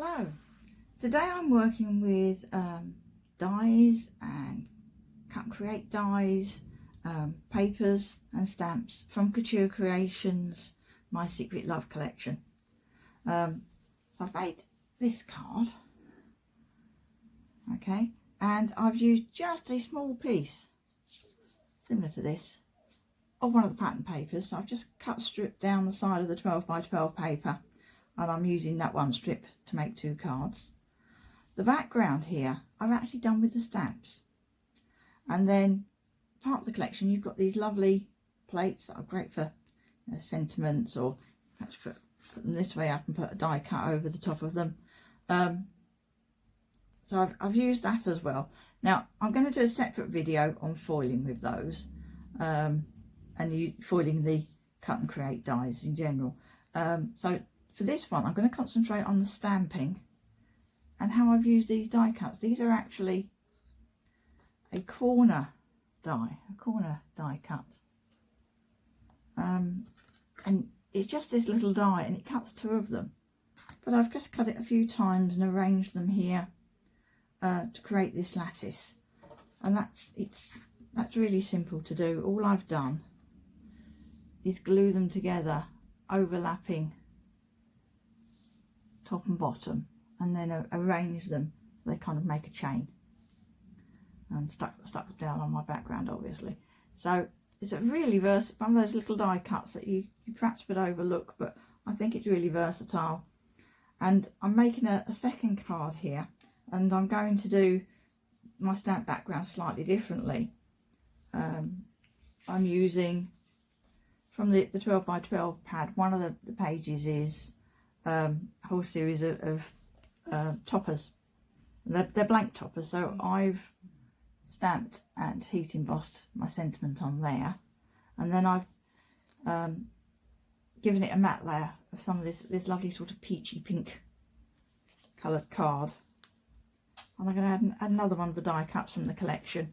Hello, today I'm working with dies and cut and create dies, papers and stamps from Couture Creations, My Secret Love collection. So I've made this card, okay, and I've used just a small piece similar to this of one of the pattern papers. So I've just stripped down the side of the 12 by 12 paper, and I'm using that one strip to make two cards. The background here I've actually done with the stamps, and then part of the collection you've got these lovely plates that are great for sentiments, or perhaps put them this way up and put a die cut over the top of them. So I've used that as well. Now I'm going to do a separate video on foiling with those, and foiling the cut and create dies in general. So for this one I'm going to concentrate on the stamping and how I've used these die cuts. These are actually a corner die cut, and it's just this little die and it cuts two of them, but I've just cut it a few times and arranged them here to create this lattice, and that's really simple to do. All I've done is glue them together, overlapping top and bottom, and then arrange them so they kind of make a chain, and stuck them down on my background obviously. So it's a really versatile, one of those little die cuts that you perhaps would overlook, but I think it's really versatile. And I'm making a second card here, and I'm going to do my stamp background slightly differently. I'm using from the 12 by 12 pad, one of the pages is a whole series of toppers. They're blank toppers, so I've stamped and heat embossed my sentiment on there, and then I've given it a matte layer of some of this lovely sort of peachy pink coloured card, and I'm going to add another one of the die cuts from the collection.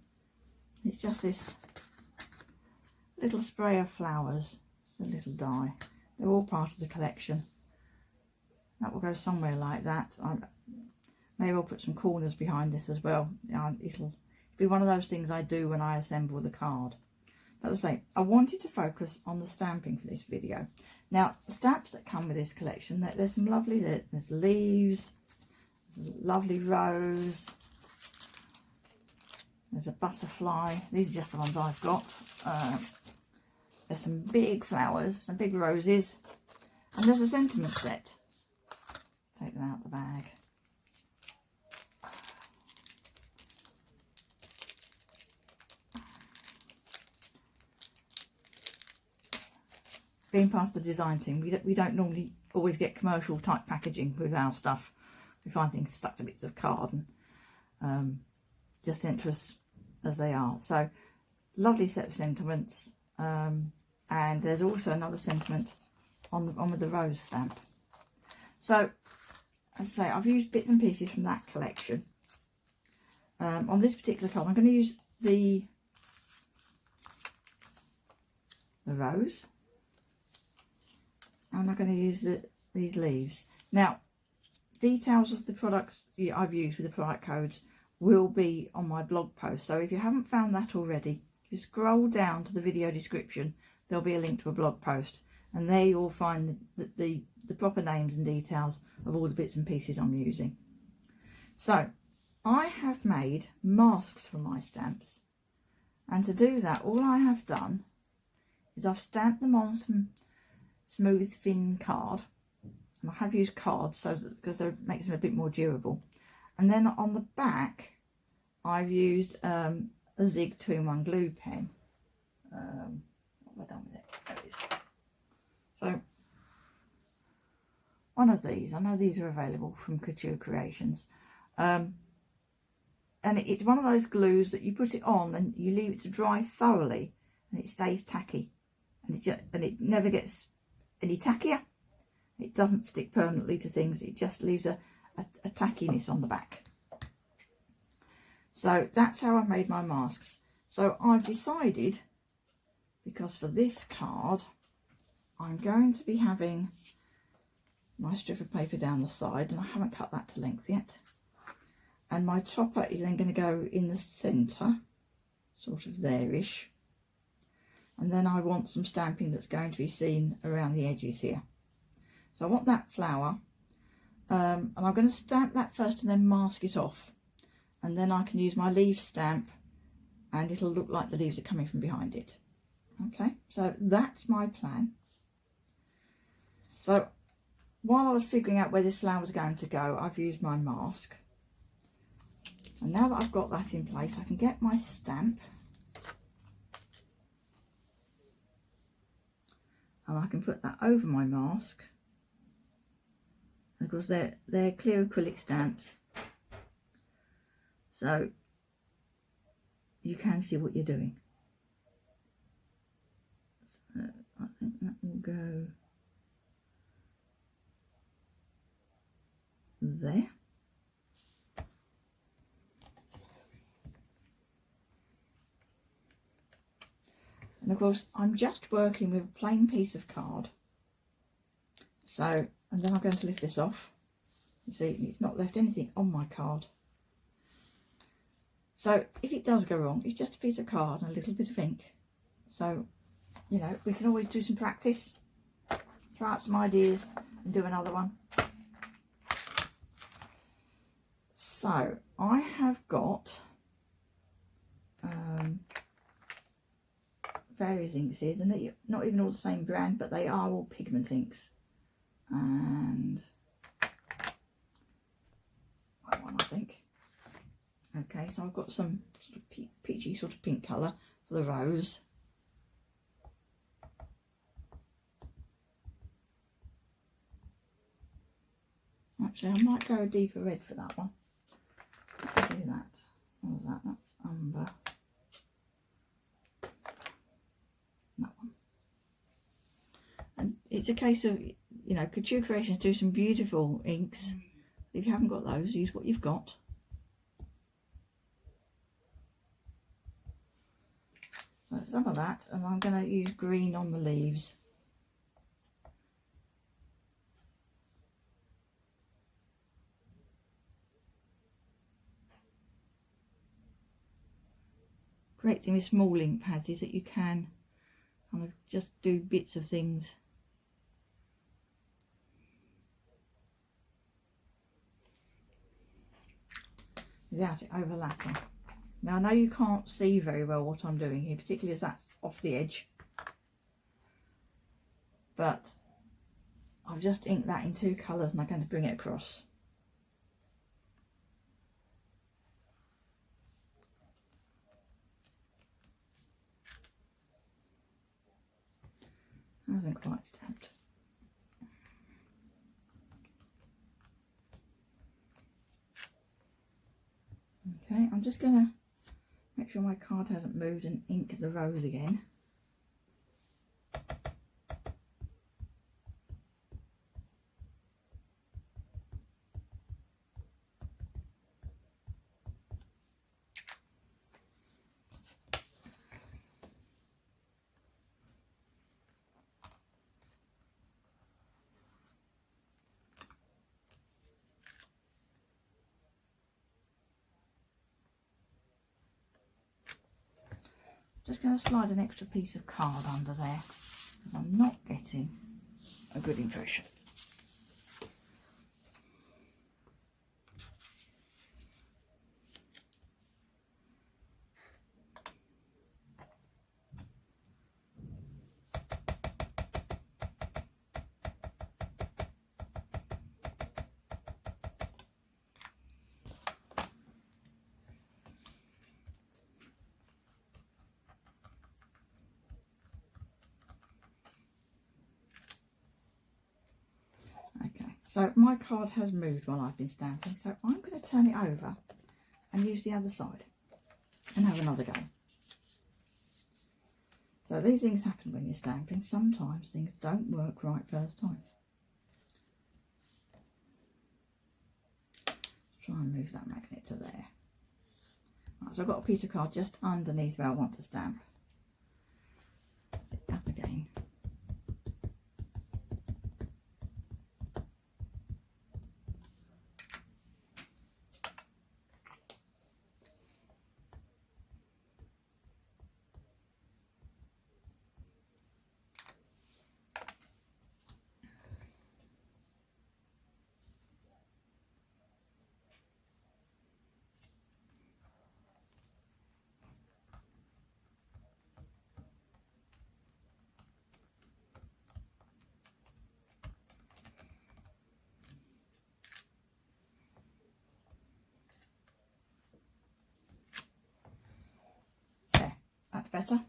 It's just this little spray of flowers. It's a little die. They're all part of the collection. That will go somewhere like that. Maybe I'll put some corners behind this as well. It'll be one of those things I do when I assemble the card. But as I say, I wanted to focus on the stamping for this video. Now, the stamps that come with this collection, there's some lovely, there's leaves, there's a lovely rose, there's a butterfly. These are just the ones I've got. There's some big flowers, some big roses, and there's a sentiment set. Take them out the bag. Being part of the design team, we don't normally always get commercial type packaging with our stuff. We find things stuck to bits of card, and just interest as they are. So lovely set of sentiments, and there's also another sentiment on with the rose stamp. So as I say, I've used bits and pieces from that collection. On this particular card, I'm going to use the rose, and I'm going to use these leaves. Now, details of the products I've used with the product codes will be on my blog post. So if you haven't found that already, if you scroll down to the video description, there'll be a link to a blog post, and there you'll find the proper names and details of all the bits and pieces I'm using. So I have made masks for my stamps, and to do that all I have done is I've stamped them on some smooth thin card, and I have used cards because it makes them a bit more durable, and then on the back I've used a Zig 2-in-1 glue pen. What have I done with it? There it is. So one of these, I know these are available from Couture Creations, and it's one of those glues that you put it on and you leave it to dry thoroughly, and it stays tacky, and it never gets any tackier. It doesn't stick permanently to things, it just leaves a tackiness on the back. So that's how I made my masks. So I've decided, because for this card I'm going to be having my strip of paper down the side, and I haven't cut that to length yet. And my topper is then going to go in the centre, sort of there-ish. And then I want some stamping that's going to be seen around the edges here. So I want that flower, and I'm going to stamp that first and then mask it off. And then I can use my leaf stamp and it'll look like the leaves are coming from behind it. Okay, so that's my plan. So while I was figuring out where this flower was going to go, I've used my mask. And now that I've got that in place, I can get my stamp. And I can put that over my mask. And of course they're clear acrylic stamps. So you can see what you're doing. So I think that will go there. And of course I'm just working with a plain piece of card. So, and then I'm going to lift this off. You see, it's not left anything on my card. So if it does go wrong, it's just a piece of card and a little bit of ink. So, you know, we can always do some practice, try out some ideas and do another one. So I have got various inks here. They're not even all the same brand, but they are all pigment inks. And that one, I think. Okay, so I've got some sort of peachy sort of pink colour for the rose. Actually, I might go a deeper red for that one. I'll do that. What was that? That's umber. That one. And it's a case of, you know, Couture Creations do some beautiful inks. If you haven't got those, use what you've got. So some of that, and I'm going to use green on the leaves. Great thing with small ink pads is that you can kind of just do bits of things. Without it overlapping. Now I know you can't see very well what I'm doing here, particularly as that's off the edge. But I've just inked that in two colours and I'm going to bring it across. Hasn't quite stamped. Okay, I'm just going to make sure my card hasn't moved and ink the rose again. Just going to slide an extra piece of card under there because I'm not getting a good impression. So my card has moved while I've been stamping, so I'm going to turn it over and use the other side and have another go. So these things happen when you're stamping. Sometimes things don't work right first time. Try and move that magnet to there. Right, so I've got a piece of card just underneath where I want to stamp. Up again. better.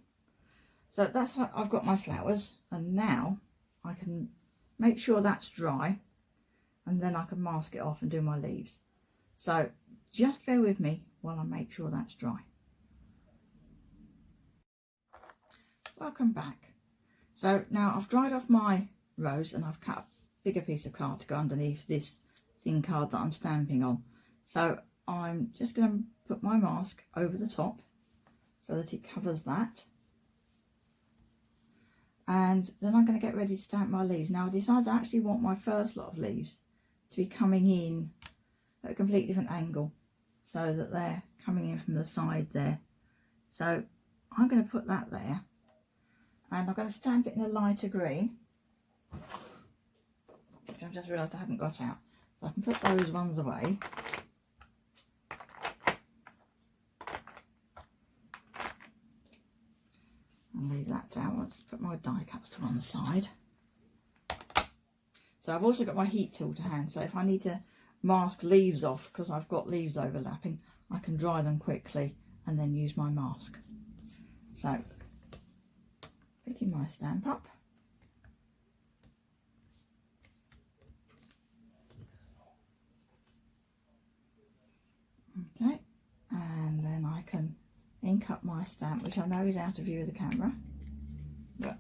So that's how I've got my flowers, and now I can make sure that's dry, and then I can mask it off and do my leaves. So just bear with me while I make sure that's dry. Welcome back. So now I've dried off my rose, and I've cut a bigger piece of card to go underneath this thin card that I'm stamping on. So I'm just going to put my mask over the top so that it covers that. And then I'm going to get ready to stamp my leaves. Now I decided I actually want my first lot of leaves to be coming in at a completely different angle, so that they're coming in from the side there. So I'm going to put that there, and I'm going to stamp it in a lighter green, which I've just realised I haven't got out. So I can put those ones away. And leave that down. Let's put my die cuts to one side. So I've also got my heat tool to hand, so if I need to mask leaves off because I've got leaves overlapping, I can dry them quickly and then use my mask. So picking my stamp up. Okay, and then I can ink up my stamp, which I know is out of view of the camera, but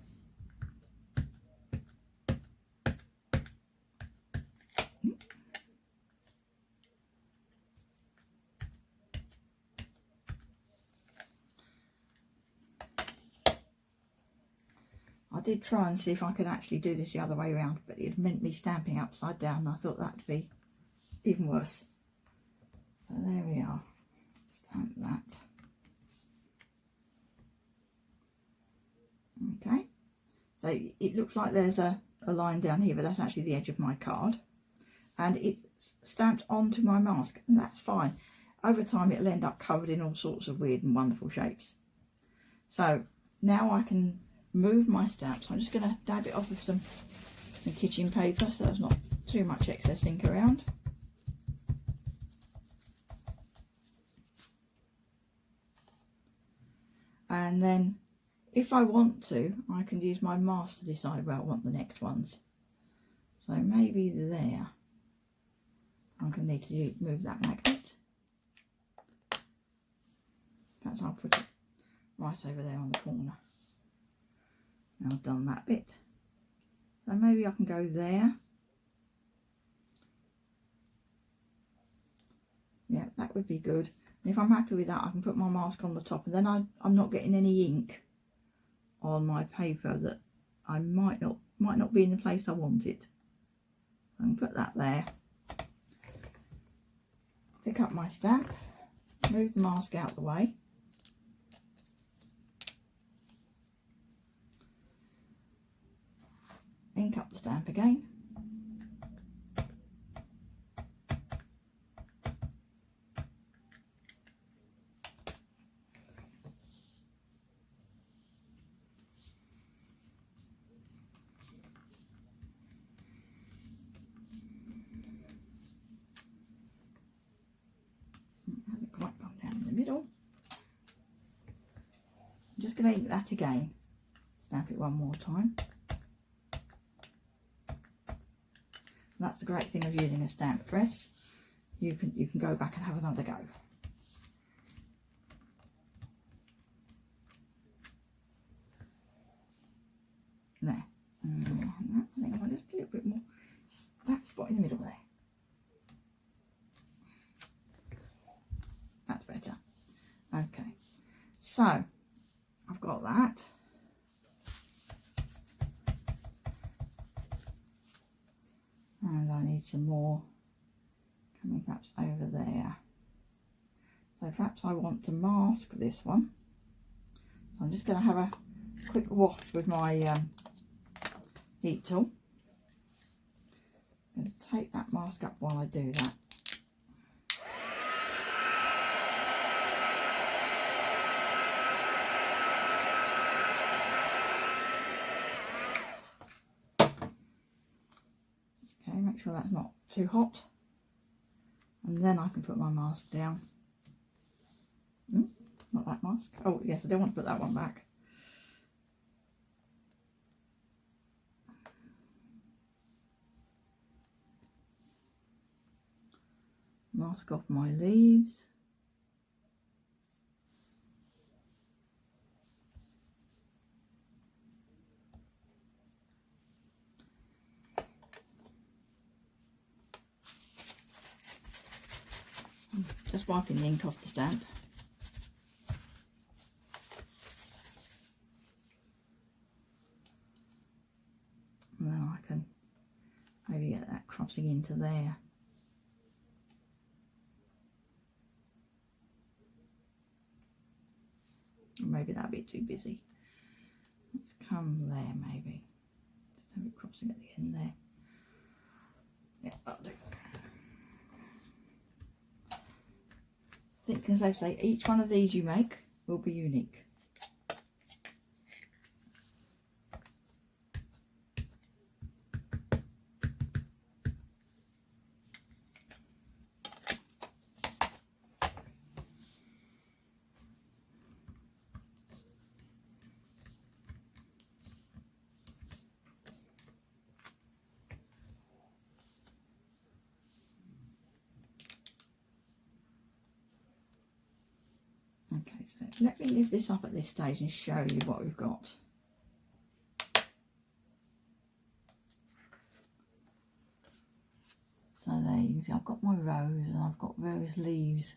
I did try and see if I could actually do this the other way around, but it meant me stamping upside down, and I thought that'd be even worse. So there we are, stamp that. Okay, so it looks like there's a line down here, but that's actually the edge of my card, and it's stamped onto my mask, and that's fine. Over time it'll end up covered in all sorts of weird and wonderful shapes. So now I can move my stamp. So I'm just going to dab it off with some kitchen paper so there's not too much excess ink around. And then if I want to, I can use my mask to decide where I want the next ones. So maybe there. I'm going to need to move that magnet. Perhaps I'll put it right over there on the corner. Now I've done that bit. So maybe I can go there. Yeah, that would be good. And if I'm happy with that, I can put my mask on the top, and then I'm not getting any ink on my paper that I might not be in the place I want it. I can put that there. Pick up my stamp, move the mask out of the way. Ink up the stamp again. Hasn't quite gone down in the middle. I'm just going to ink that again. Stamp it one more time. That's the great thing of using a stamp press. You can go back and have another go. There. I think I want just a little bit more. Just that spot in the middle there. That's better. Okay. So I've got that. And I need some more coming perhaps over there. So perhaps I want to mask this one. So I'm just going to have a quick waft with my heat tool. I'm going to take that mask up while I do that. Make sure that's not too hot, and then I can put my mask down. not that mask. Oh yes, I don't want to put that one back. Mask off my leaves. Just wiping the ink off the stamp. And then I can maybe get that crossing into there. Or maybe that'd be too busy. Let's come there maybe. Just have it crossing at the end there. Yeah, that'll do. I think, as I say, each one of these you make will be unique. Okay, so let me lift this up at this stage and show you what we've got. So there you can see I've got my rose and I've got various leaves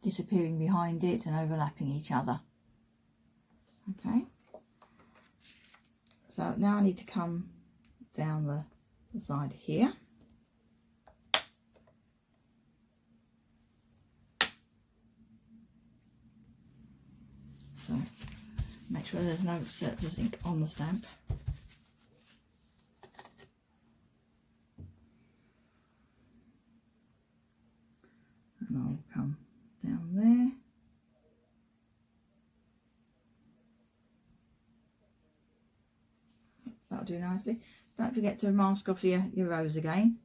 disappearing behind it and overlapping each other. Okay, so now I need to come down the side here. So make sure there's no surplus ink on the stamp. And I'll come down there. That'll do nicely. Don't forget to mask off your rose again.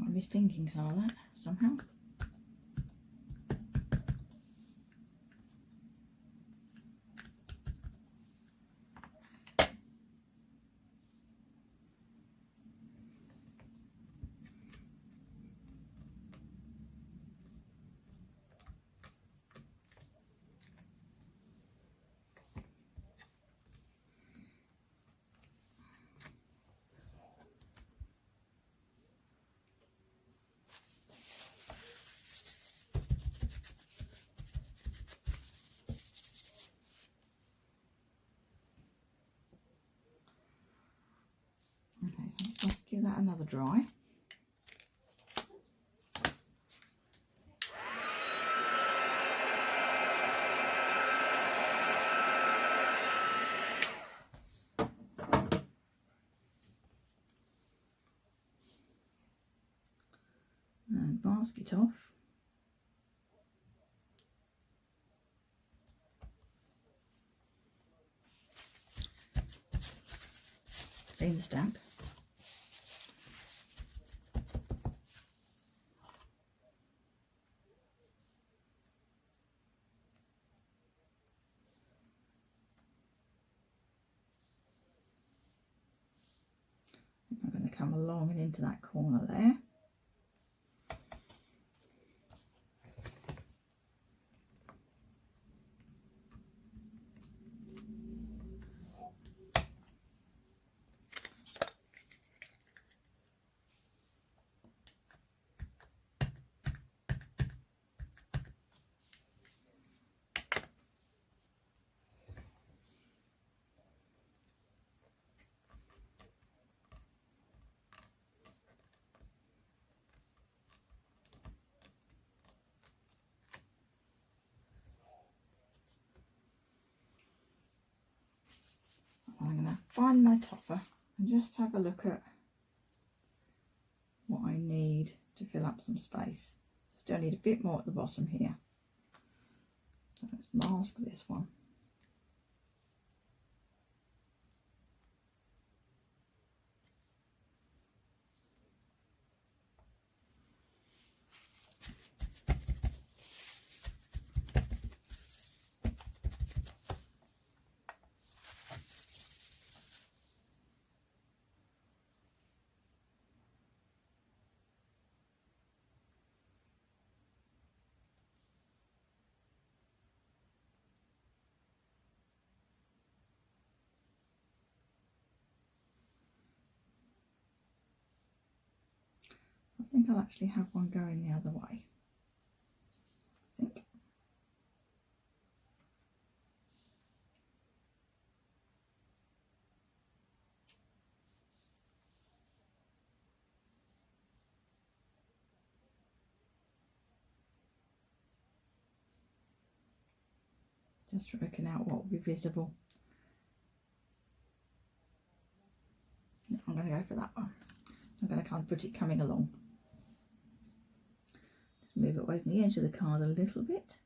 I missed inking some of that somehow. Okay, so I'm just going to give that another dry. And mask it off. Clean the stamp. I'm going to come along and into that corner there. find my topper and just have a look at what I need to fill up some space. Still need a bit more at the bottom here. So let's mask this one. I think I'll actually have one going the other way. I think. Just working out what will be visible. No, I'm going to go for that one. I'm going to kind of put it coming along. Just move it away from the edge of the card a little bit.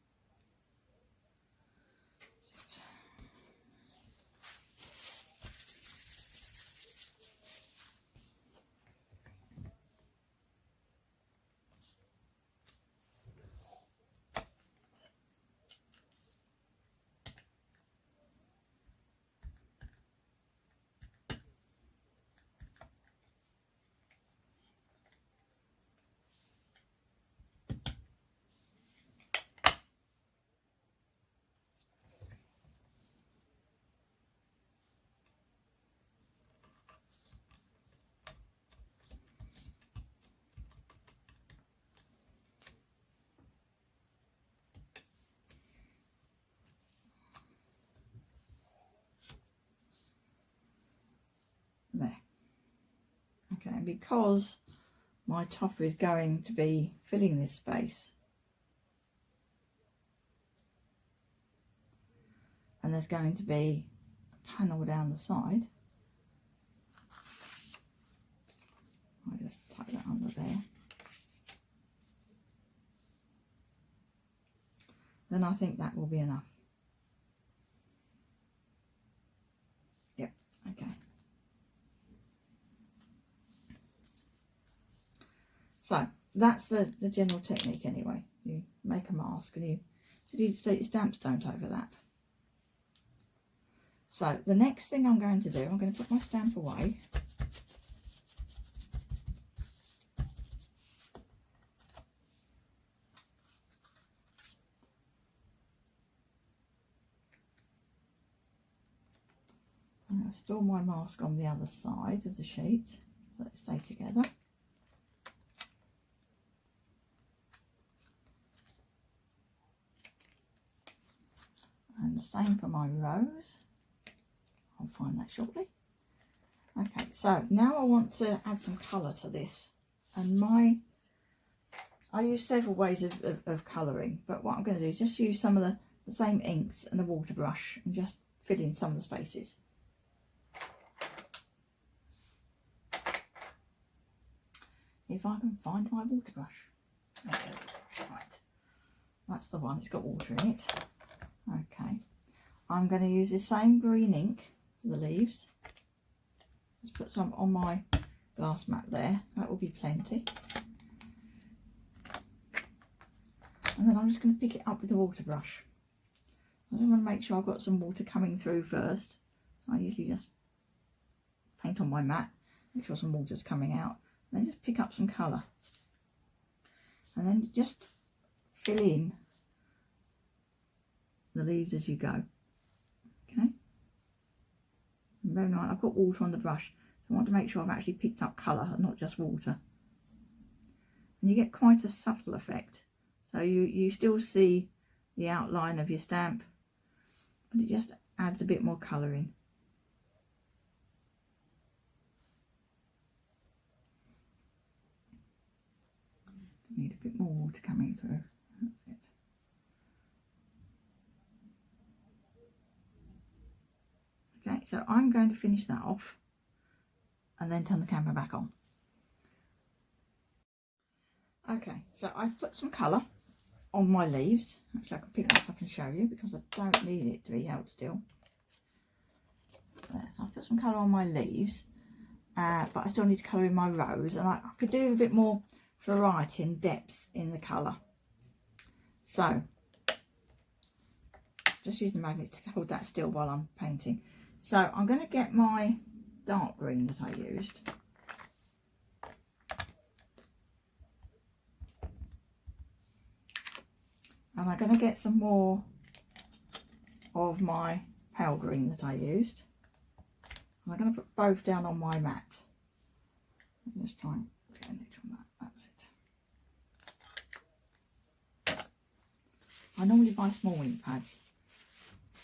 There. Okay, and because my topper is going to be filling this space, and there's going to be a panel down the side, I'll just tuck that under there. Then I think that will be enough. Yep, okay. So that's the general technique anyway. You make a mask and so your stamps don't overlap. So the next thing I'm going to do, I'm going to put my stamp away. I'm going to store my mask on the other side of the sheet so they stay together. And the same for my rose. I'll find that shortly. Okay, so now I want to add some colour to this. And I use several ways of colouring, but what I'm going to do is just use some of the same inks and a water brush and just fill in some of the spaces. If I can find my water brush. Okay, right. That's the one, it's got water in it. Okay, I'm going to use the same green ink for the leaves. Just put some on my glass mat there, that will be plenty. And then I'm just going to pick it up with the water brush. I just want to make sure I've got some water coming through first. I usually just paint on my mat, make sure some water's coming out, then just pick up some colour. And then just fill in the leaves as you go. Okay, and bear in mind I've got water on the brush, so I want to make sure I've actually picked up colour and not just water. And you get quite a subtle effect, so you still see the outline of your stamp, but it just adds a bit more colour in. Need a bit more water coming through. That's it. Okay, so I'm going to finish that off and then turn the camera back on. Okay, so I've put some colour on my leaves. Actually, I can pick this up and show you because I don't need it to be held still. There, so I've put some colour on my leaves, but I still need to colour in my rose, and I could do a bit more variety and depth in the colour. So, just use the magnet to hold that still while I'm painting. So I'm going to get my dark green that I used. And I'm going to get some more of my pale green that I used. And I'm going to put both down on my mat. Just try and get it on that. That's it. I normally buy small ink pads.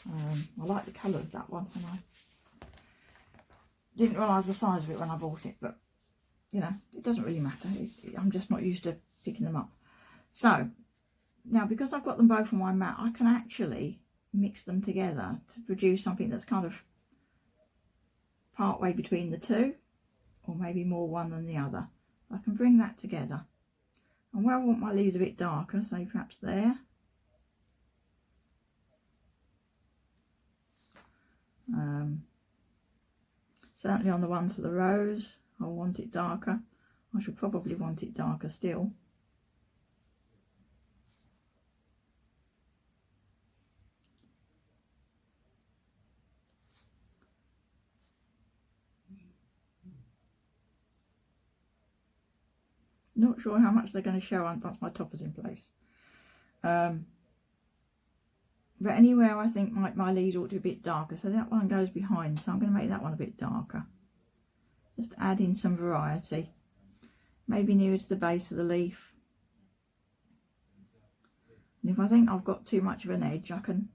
I like the colour of that one, and I didn't realise the size of it when I bought it, but you know, it doesn't really matter. I'm just not used to picking them up. So now, because I've got them both on my mat, I can actually mix them together to produce something that's kind of part way between the two, or maybe more one than the other. I can bring that together, and where I want my leaves a bit darker, say perhaps there. Certainly on the ones for the rose, I'll want it darker. I should probably want it darker still. Not sure how much they're going to show once my topper's in place. But anywhere I think my leaves ought to be a bit darker, so that one goes behind, so I'm going to make that one a bit darker. Just add in some variety, maybe nearer to the base of the leaf. And if I think I've got too much of an edge, I can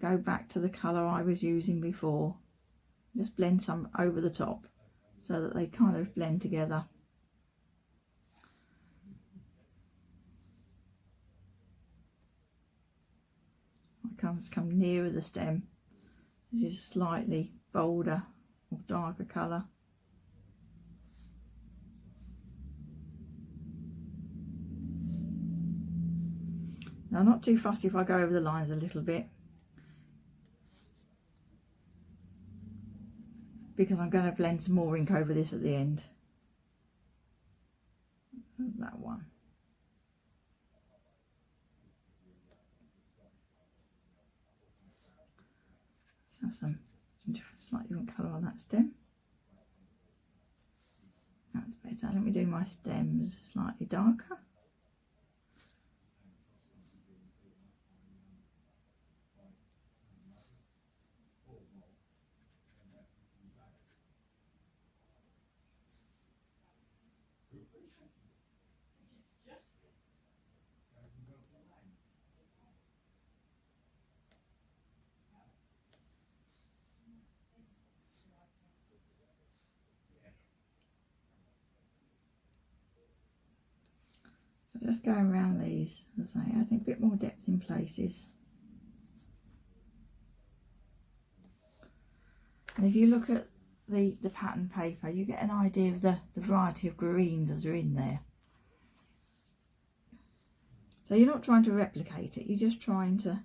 go back to the colour I was using before. Just blend some over the top so that they kind of blend together. I come nearer the stem. This is a slightly bolder or darker colour. Now, I'm not too fussy if I go over the lines a little bit, because I'm going to blend some more ink over this at the end. That one. So some slightly different colour on that stem. That's better. Let me do my stems slightly darker. So just going around these, as I say, adding a bit more depth in places. And if you look at the pattern paper, you get an idea of the variety of greens that are in there. So you're not trying to replicate it, you're just trying to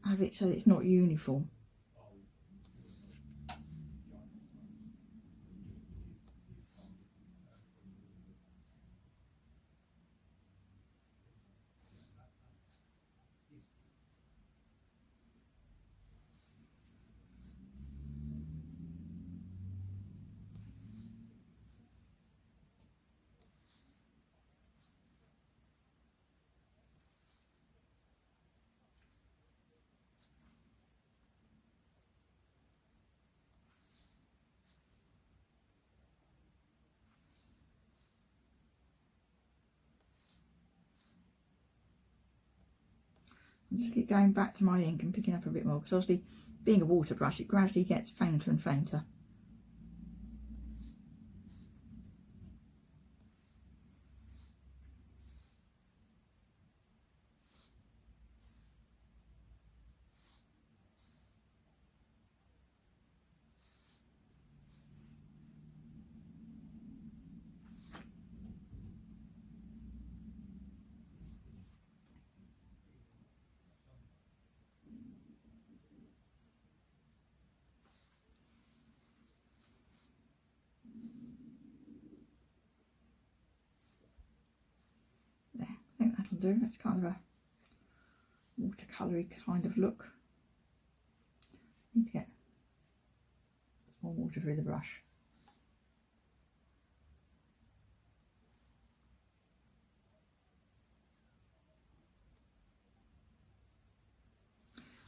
have it so it's not uniform. I'll just keep going back to my ink and picking up a bit more, because obviously being a water brush, it gradually gets fainter and fainter. will do. It's kind of a watercolory kind of look. Need to get some more water through the brush.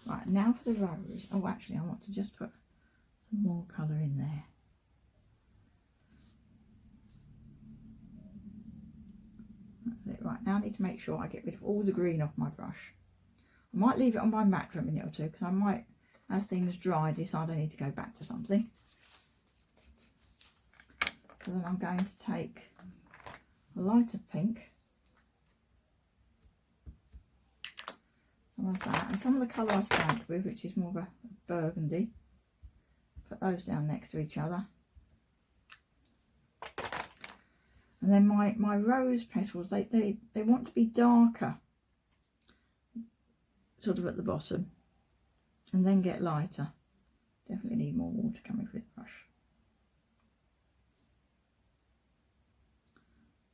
Right, now for the rose. Oh, actually, I want to just put some more colour in there. That's it. Right, now I need to make sure I get rid of all the green off my brush. I might leave it on my mat for a minute or two, because I might, as things dry, decide I need to go back to something. So then I'm going to take a lighter pink, some of that, and some of the colour I stamped with, which is more of a burgundy. Put those down next to each other. And then my rose petals, they want to be darker, sort of at the bottom, and then get lighter. Definitely need more water coming through the brush.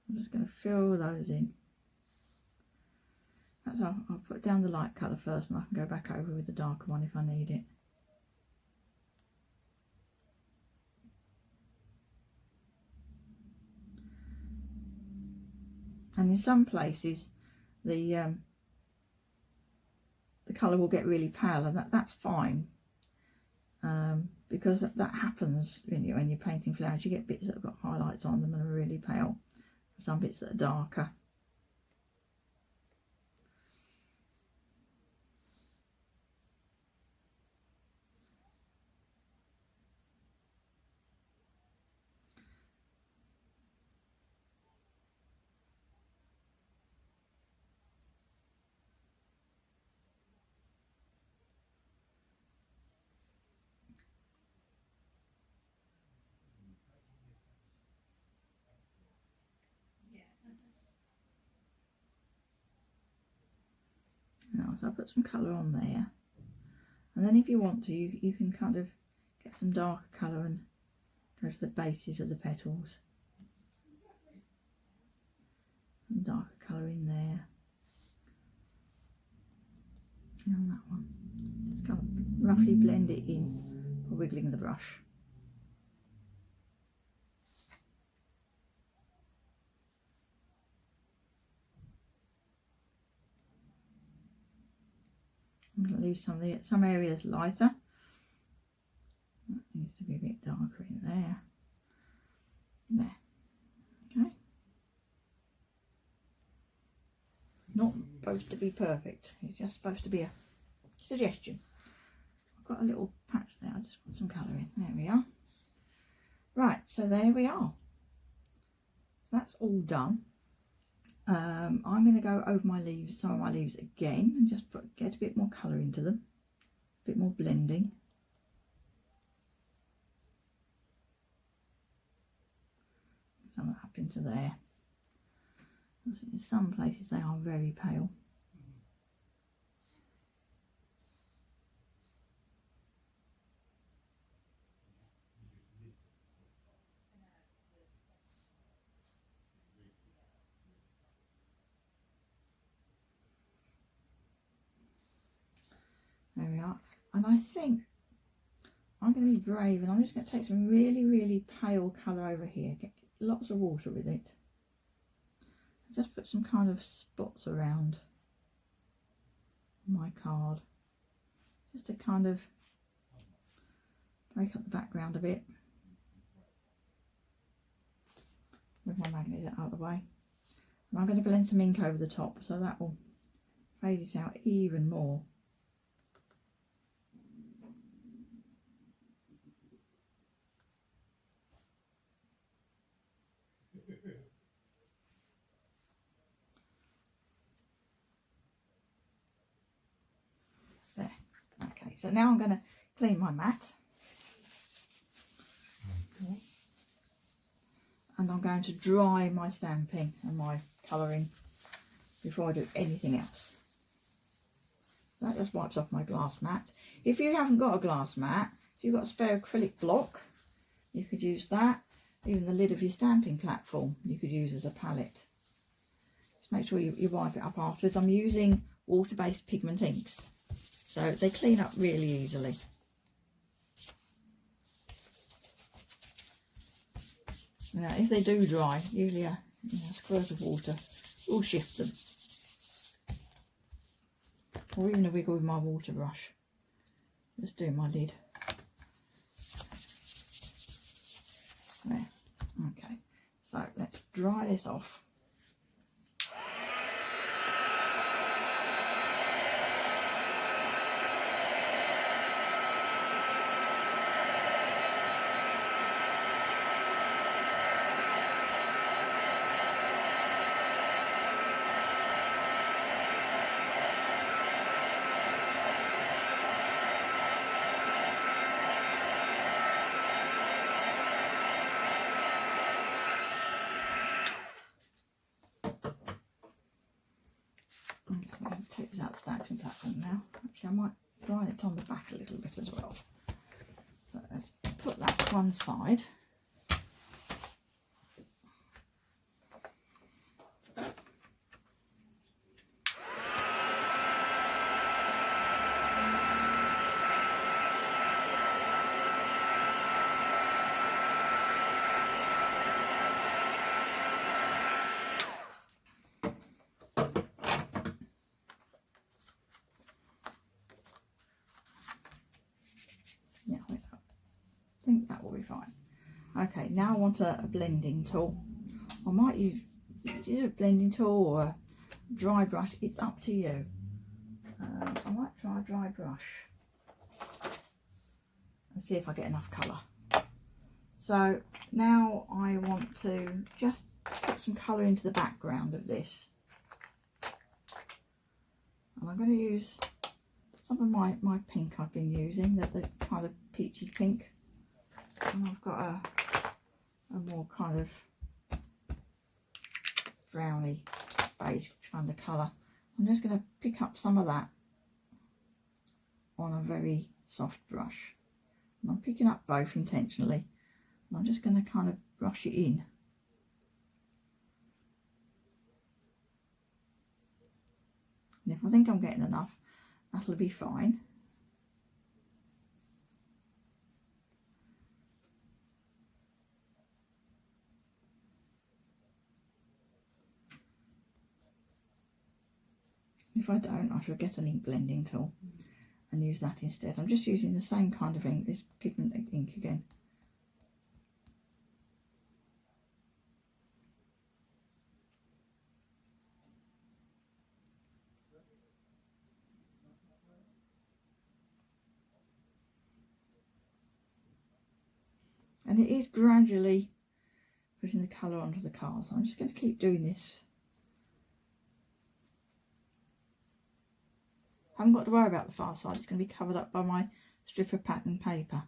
I'm just going to fill those in. That's how I'll put down the light colour first, and I can go back over with the darker one if I need it. And in some places the colour will get really pale, and that's fine, because that happens when you're painting flowers. You get bits that have got highlights on them and are really pale, some bits that are darker. Now, so I'll put some colour on there, and then if you want to, you can kind of get some darker colour and go to the bases of the petals. Some darker colour in there. And on that one. Just kind of roughly blend it in by wiggling the brush. I'm going to leave some areas lighter. That needs to be a bit darker in there. There. Okay. Not supposed to be perfect. It's just supposed to be a suggestion. I've got a little patch there. I just want some colour in. There we are. Right, so there we are. So that's all done. I'm going to go over some of my leaves again, and just get a bit more colour into them, a bit more blending. Some of that up into there. In some places they are very pale. There we are. And I think I'm going to be brave, and I'm just going to take some really, really pale colour over here. Get lots of water with it. Just put some kind of spots around my card, just to kind of break up the background a bit. Move my magnet out of the way. And I'm going to blend some ink over the top, so that will fade it out even more. There. Okay, so now I'm going to clean my mat. Okay. And I'm going to dry my stamping and my colouring before I do anything else. That just wipes off my glass mat. If you haven't got a glass mat, if you've got a spare acrylic block, you could use that. Even the lid of your stamping platform you could use as a palette. Just make sure you wipe it up afterwards. I'm using water-based pigment inks, so they clean up really easily. Now, if they do dry, usually a squirt of water will shift them, or even a wiggle with my water brush. Just doing my lid. There. Okay, so let's dry this off. Take this out the stamping platform now. Actually, I might dry it on the back a little bit as well. So let's put that to one side. Yeah, I think that will be fine. Okay, now I want a blending tool. I might use a blending tool or a dry brush. It's up to you. I might try a dry brush and see if I get enough colour. So now I want to just put some colour into the background of this. And I'm going to use some of my pink I've been using, the kind of peachy pink. And I've got a more kind of browny beige kind of colour. I'm just going to pick up some of that on a very soft brush. And I'm picking up both intentionally. And I'm just going to kind of brush it in. And if I think I'm getting enough, that'll be fine. If I don't, I shall get an ink blending tool and use that instead. I'm just using the same kind of ink, this pigment ink again. And it is gradually putting the colour onto the card, so I'm just going to keep doing this. I haven't got to worry about the far side, it's going to be covered up by my strip of pattern paper.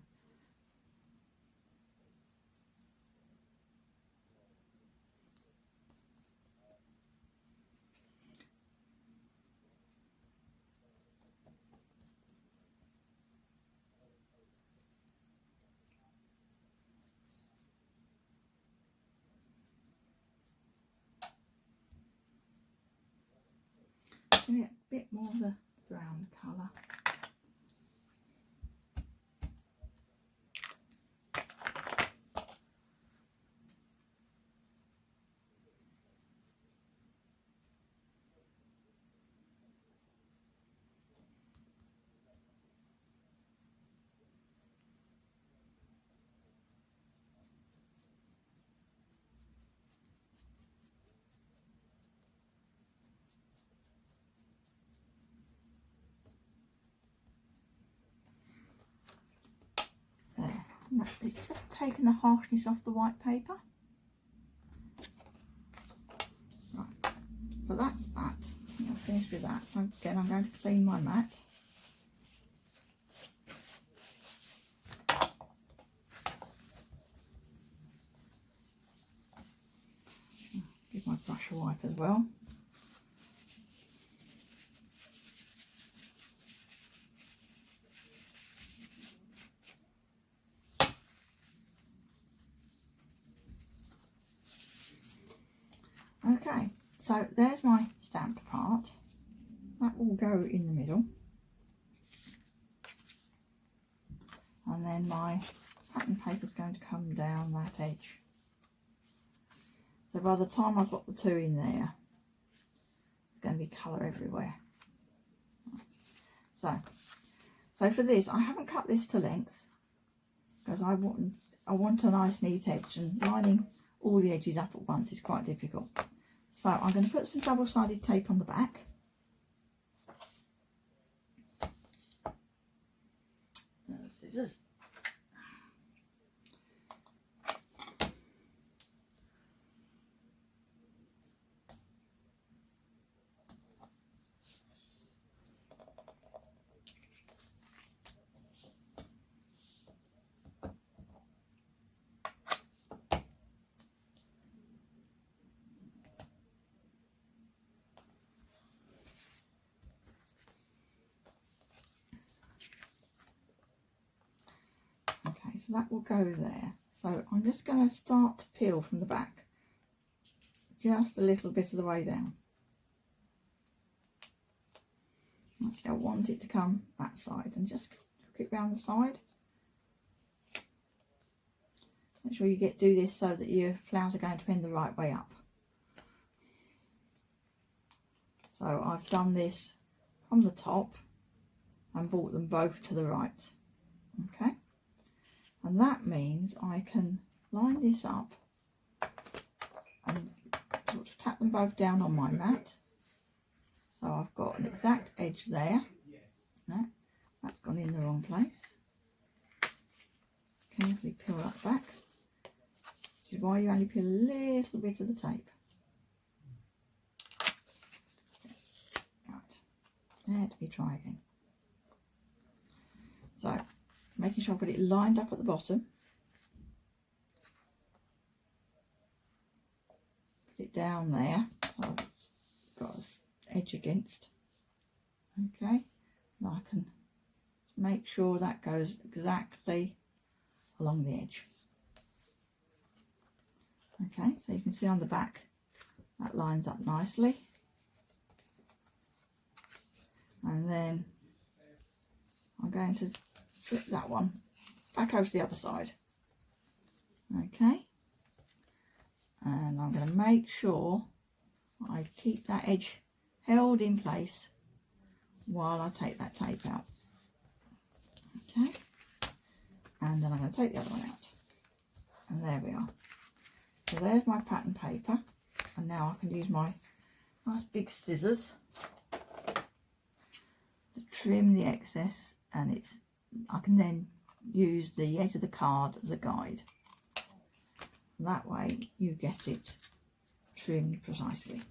Get a bit more of the brown colour. It's just taken the harshness off the white paper. Right, so that's that. I'm finished with that. So again, I'm going to clean my mat. Give my brush a wipe as well. Okay, So there's my stamped part. That will go in the middle. And then my pattern paper is going to come down that edge. So by the time I've got the two in there, it's going to be colour everywhere. Right. So for this, I haven't cut this to length because I want a nice neat edge, and lining all the edges up at once is quite difficult. So I'm going to put some double-sided tape on the back. Scissors. Okay, so that will go there. So I'm just going to start to peel from the back, just a little bit of the way down. Actually, I want it to come that side, and just hook it round the side. Make sure you do this so that your flowers are going to bend the right way up. So I've done this from the top and brought them both to the right. Okay, and that means I can line this up and sort of tap them both down on my mat. So I've got an exact edge there. No, that's gone in the wrong place. Carefully peel that back. This is why you only peel a little bit of the tape. Right, let me try again. So, making sure I've got it lined up at the bottom. Put it down there, so it's got an edge against. Okay, and I can make sure that goes exactly along the edge. Okay, so you can see on the back that lines up nicely. And then I'm going to flip that one back over to the other side. Okay, and I'm going to make sure I keep that edge held in place while I take that tape out. Okay, and then I'm going to take the other one out, and there we are. So there's my pattern paper, and now I can use my nice big scissors to trim the excess, and I can then use the edge of the card as a guide. That way you get it trimmed precisely.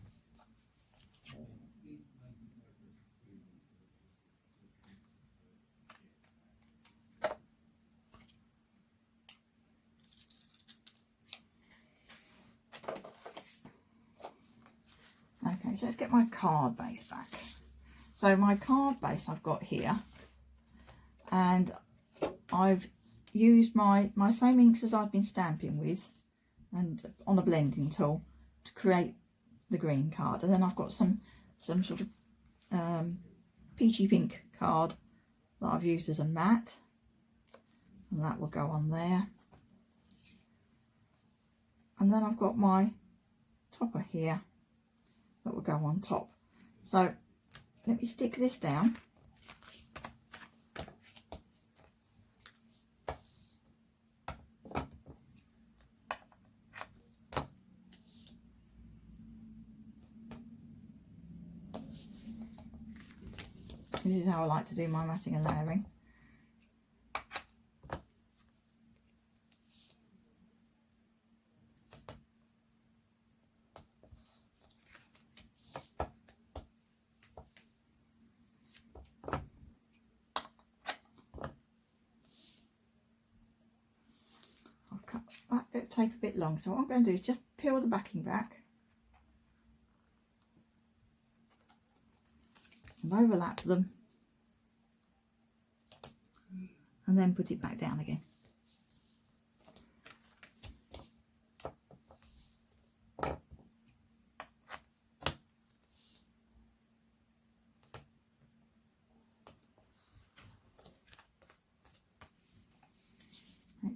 Okay, so let's get my card base back. So my card base I've got here, and I've used my same inks as I've been stamping with, and on a blending tool to create the green card. And then I've got some sort of peachy pink card that I've used as a mat, and that will go on there. And then I've got my topper here that will go on top. So let me stick this down. This is how I like to do my matting and layering. I've cut that bit of tape a bit long, so what I'm going to do is just peel the backing back and overlap them, and then put it back down again.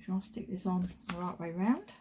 sure I stick this on the right way round.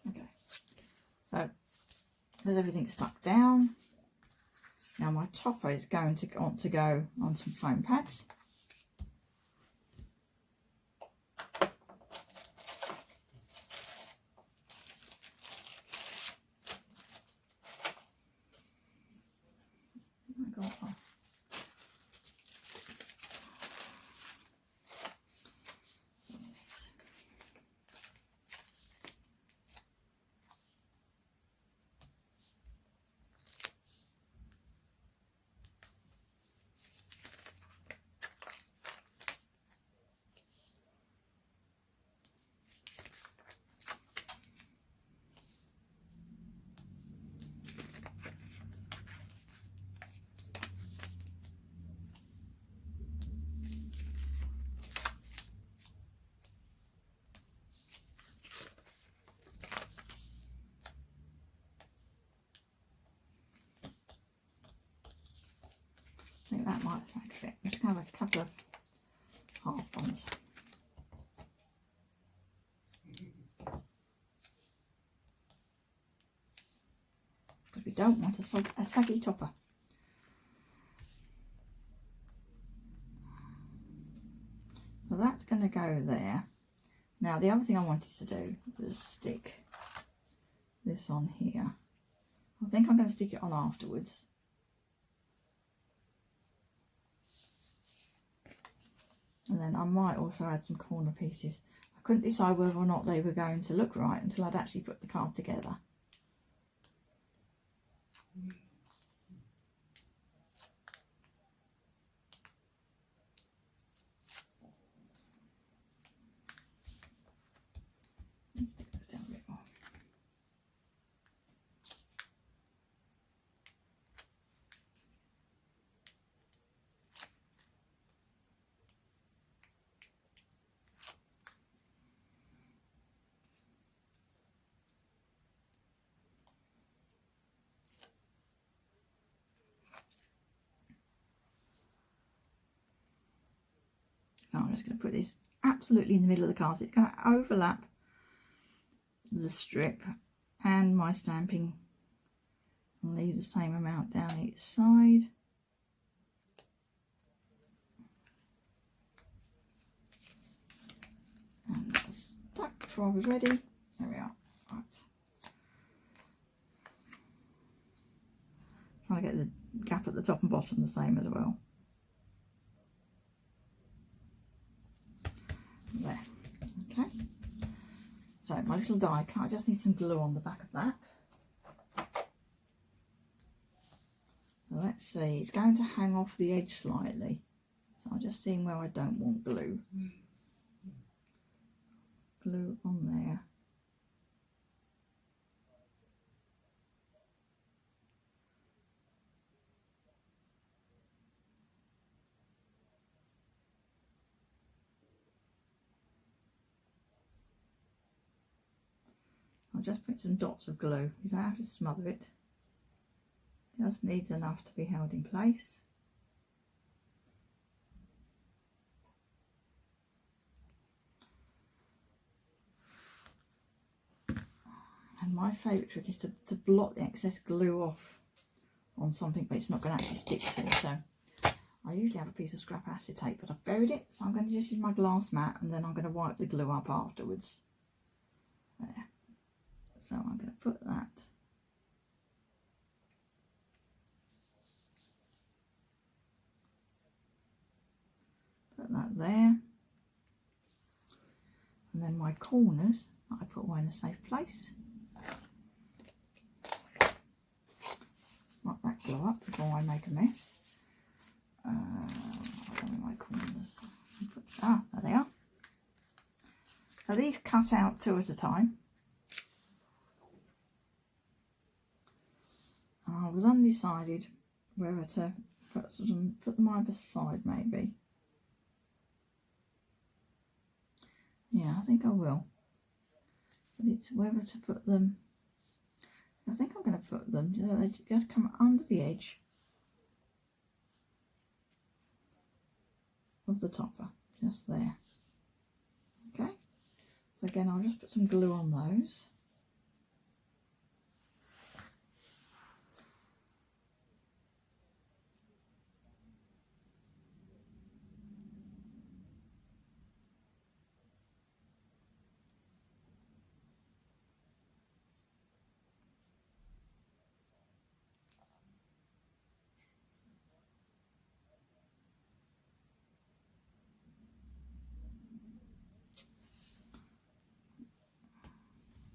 Okay, so there's everything stuck down. Now my topper is going to want to go on some foam pads. I think that might sound fit. I'm just going to have a couple of half ones. Because we don't want a saggy topper. So that's going to go there. Now the other thing I wanted to do was stick this on here. I think I'm going to stick it on afterwards. And then I might also add some corner pieces. I couldn't decide whether or not they were going to look right until I'd actually put the card together. Let's stick that down a bit more. So I'm just going to put this absolutely in the middle of the card. So it's going to overlap the strip and my stamping and leave the same amount down each side. And that's stuck before I was ready. There we are. Right. Trying to get the gap at the top and bottom the same as well. There. Okay. So my little die cut, I just need some glue on the back of that. So let's see, it's going to hang off the edge slightly. So I'm just seeing where I don't want glue. Glue on there. I'll just put some dots of glue. You don't have to smother it. Just needs enough to be held in place. And my favourite trick is to blot the excess glue off on something but it's not going to actually stick to. So I usually have a piece of scrap acetate, but I've buried it, so I'm going to just use my glass mat and then I'm going to wipe the glue up afterwards. There. So I'm going to put that that there. And then my corners I put away in a safe place. Let that glue up before I make a mess. I don't know my corners. There they are. So these cut out 2 at a time. I was undecided whether to put them either side maybe. Yeah, I think I will. But it's whether to put them. I think I'm going to put them so they just come under the edge of the topper, just there. Okay, so again I'll just put some glue on those.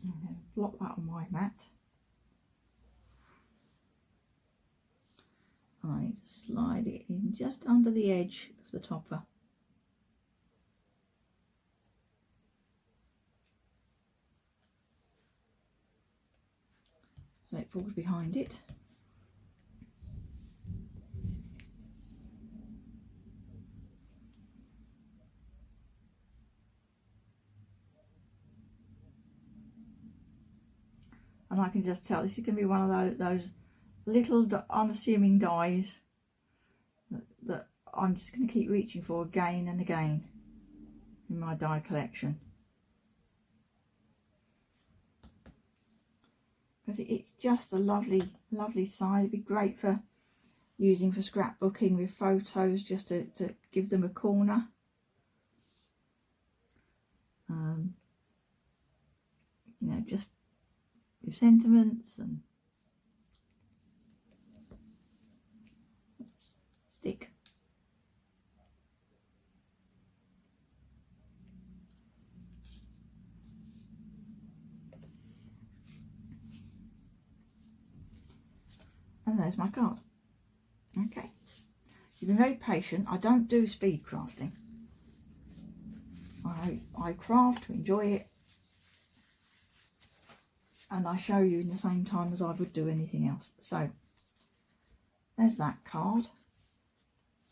And then block that on my mat. And I need to slide it in just under the edge of the topper. So it falls behind it. And I can just tell this is going to be one of those little unassuming dies that I'm just going to keep reaching for again and again in my die collection. Because it's just a lovely size. It'd be great for using for scrapbooking with photos, just to give them a corner. You know, just with sentiments and stick. And there's my card. Okay, you've been very patient. I don't do speed crafting. I craft to enjoy it, and I show you in the same time as I would do anything else. So there's that card.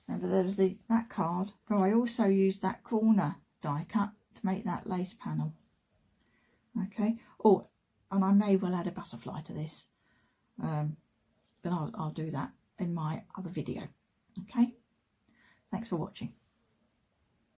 Remember there was that card, but I also used that corner die cut to make that lace panel. Okay, oh, and I may well add a butterfly to this, but I'll do that in my other video. Okay, thanks for watching.